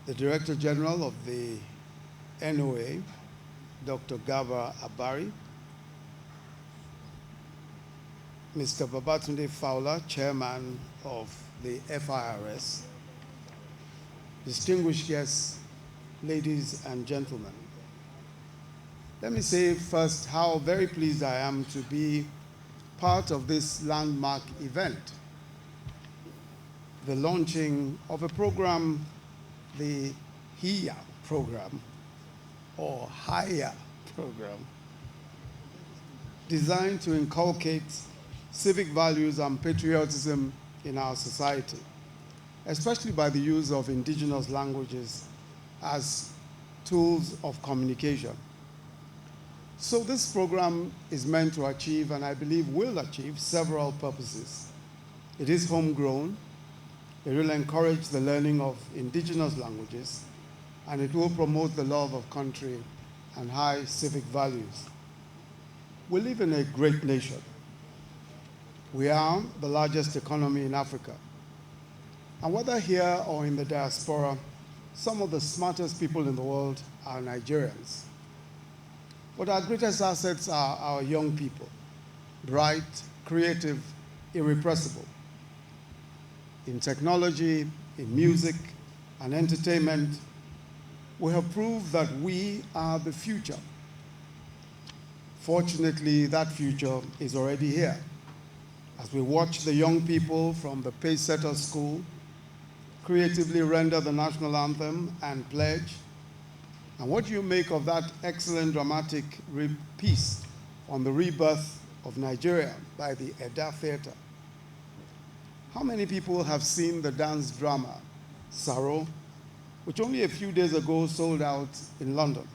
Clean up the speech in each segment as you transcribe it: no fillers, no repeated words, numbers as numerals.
the Director General of the NOA, Dr. Gaba Abari, Mr. Babatunde Fowler, Chairman of the FIRS, distinguished guests, ladies and gentlemen. Let me say first how very pleased I am to be part of this landmark event, the launching of a program, the HIYA program, or HIYA program, designed to inculcate civic values and patriotism in our society, especially by the use of indigenous languages as tools of communication. So this program is meant to achieve, and I believe will achieve, several purposes. It is homegrown. It will encourage the learning of indigenous languages, and it will promote the love of country and high civic values. We live in a great nation. We are the largest economy in Africa. And whether here or in the diaspora, some of the smartest people in the world are Nigerians. But our greatest assets are our young people, bright, creative, irrepressible. In technology, in music, and entertainment, we have proved that we are the future. Fortunately, that future is already here. As we watch the young people from the Pacesetter School creatively render the national anthem and pledge. And what do you make of that excellent dramatic piece on the rebirth of Nigeria by the Edda Theatre? How many people have seen the dance drama, Saro, which only a few days ago sold out in London?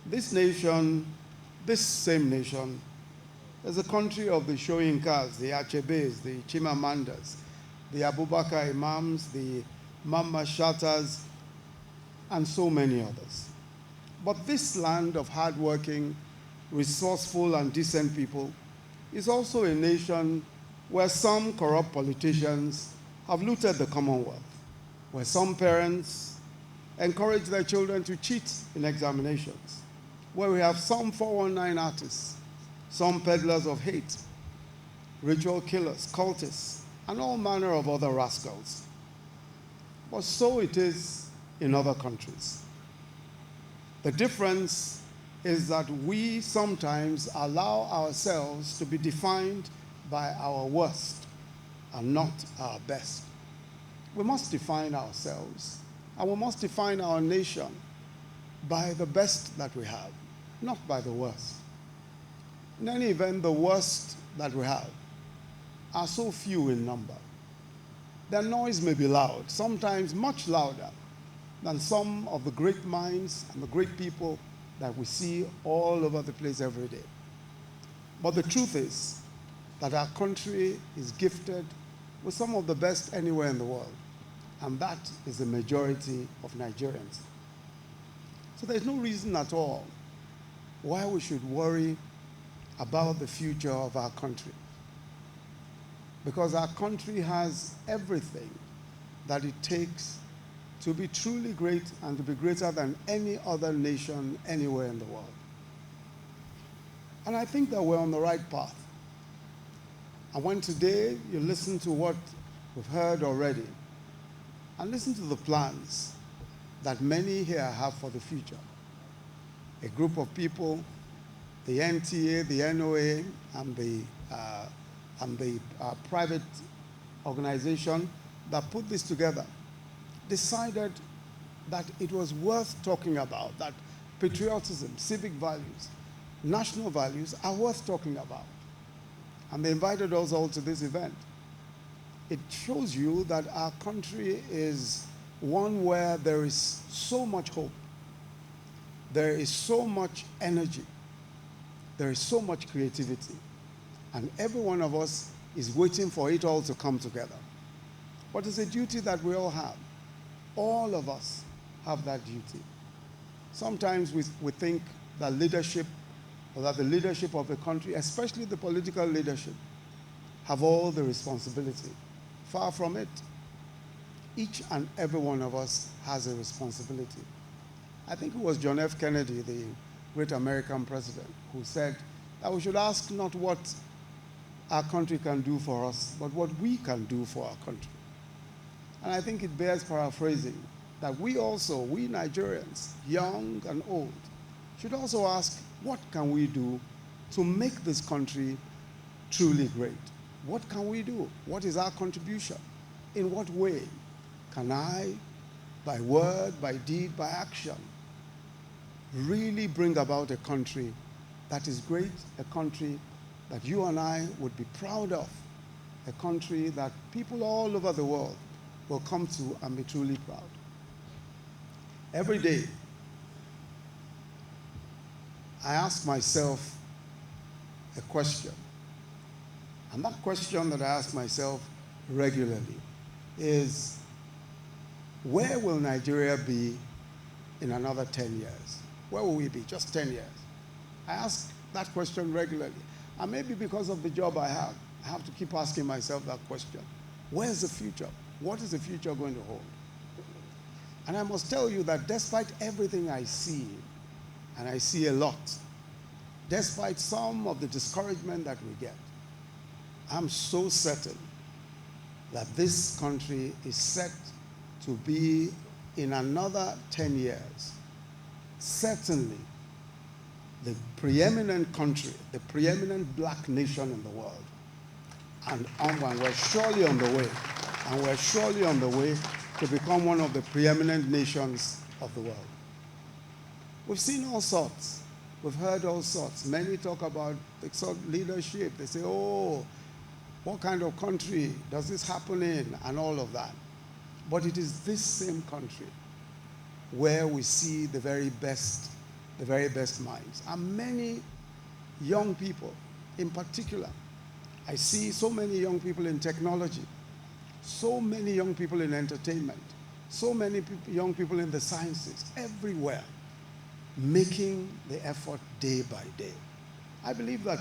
This nation, this same nation, is a country of the Soyinkas, the Achebes, the Chimamandas, the Abubakar Imams, the Mama Shatters, and so many others. But this land of hardworking, resourceful, and decent people is also a nation where some corrupt politicians have looted the Commonwealth, where some parents encourage their children to cheat in examinations, where we have some 419 artists, some peddlers of hate, ritual killers, cultists, and all manner of other rascals. But so it is in other countries. The difference is that we sometimes allow ourselves to be defined by our worst and not our best. We must define ourselves, and we must define our nation by the best that we have, not by the worst. In any event, the worst that we have are so few in number. Their noise may be loud, sometimes much louder than some of the great minds and the great people that we see all over the place every day. But the truth is that our country is gifted with some of the best anywhere in the world, and that is the majority of Nigerians. So there's no reason at all why we should worry about the future of our country, because our country has everything that it takes to be truly great and to be greater than any other nation anywhere in the world. And I think that we're on the right path. And when today you listen to what we've heard already, and listen to the plans that many here have for the future, a group of people, the NTA, the NOA, and the private organization that put this together, decided that it was worth talking about, that patriotism, civic values, national values are worth talking about. And they invited us all to this event. It shows you that our country is one where there is so much hope, there is so much energy, there is so much creativity, and every one of us is waiting for it all to come together. But it's a duty that we all have. All of us have that duty. Sometimes we think that leadership, or that the leadership of a country, especially the political leadership, have all the responsibility. Far from it. each and every one of us has a responsibility. I think it was John F. Kennedy, the great American president, who said that we should ask not what our country can do for us, but what we can do for our country. And I think it bears paraphrasing that we also, we Nigerians, young and old, should also ask, what can we do to make this country truly great? What can we do? What is our contribution? In what way can I, by word, by deed, by action, really bring about a country that is great, a country that you and I would be proud of, a country that people all over the world will come to and be truly proud. Every day, I ask myself a question. And that question that I ask myself regularly is, where will Nigeria be in another 10 years? Where will we be? Just 10 years. I ask that question regularly. And maybe because of the job I have to keep asking myself that question. Where's the future? What is the future going to hold? And I must tell you that despite everything I see, and I see a lot, despite some of the discouragement that we get, I'm so certain that this country is set to be, in another 10 years, certainly the preeminent country, the preeminent black nation in the world. And we're surely on the way. And we're surely on the way to become one of the preeminent nations of the world. We've seen all sorts. We've heard all sorts. Many talk about leadership. They say, oh, what kind of country does this happen in? And all of that. But it is this same country where we see the very best minds. And many young people, in particular, I see so many young people in technology, so many young people in entertainment, so many young people in the sciences, everywhere, making the effort day by day. I believe that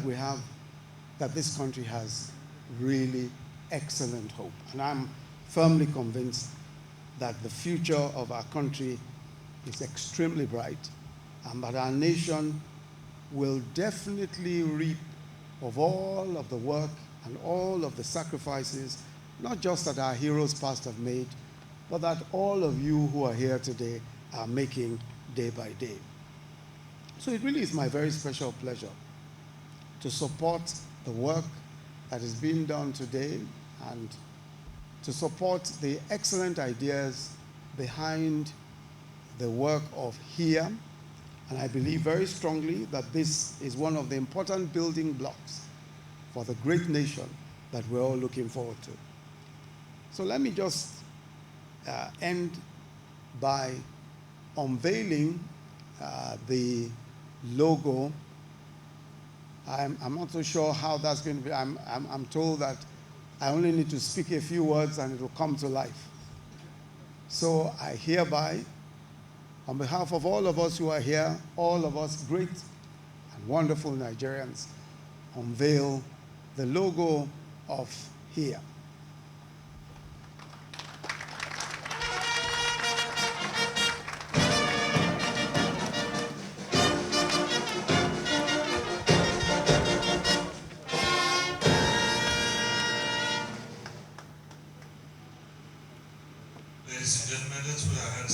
this country has really excellent hope. And I'm firmly convinced that the future of our country is extremely bright, and that our nation will definitely reap of all of the work and all of the sacrifices, not just that our heroes past have made, but that all of you who are here today are making day by day. So it really is my very special pleasure to support the work that is being done today and to support the excellent ideas behind the work of HIYA. And I believe very strongly that this is one of the important building blocks for the great nation that we're all looking forward to. So let me just end by unveiling the logo. I'm not so sure how that's going to be. I'm told that I only need to speak a few words and it will come to life. So I hereby, on behalf of all of us who are here, all of us great and wonderful Nigerians, unveil the logo of HIYA. Ladies and gentlemen, let's put our hands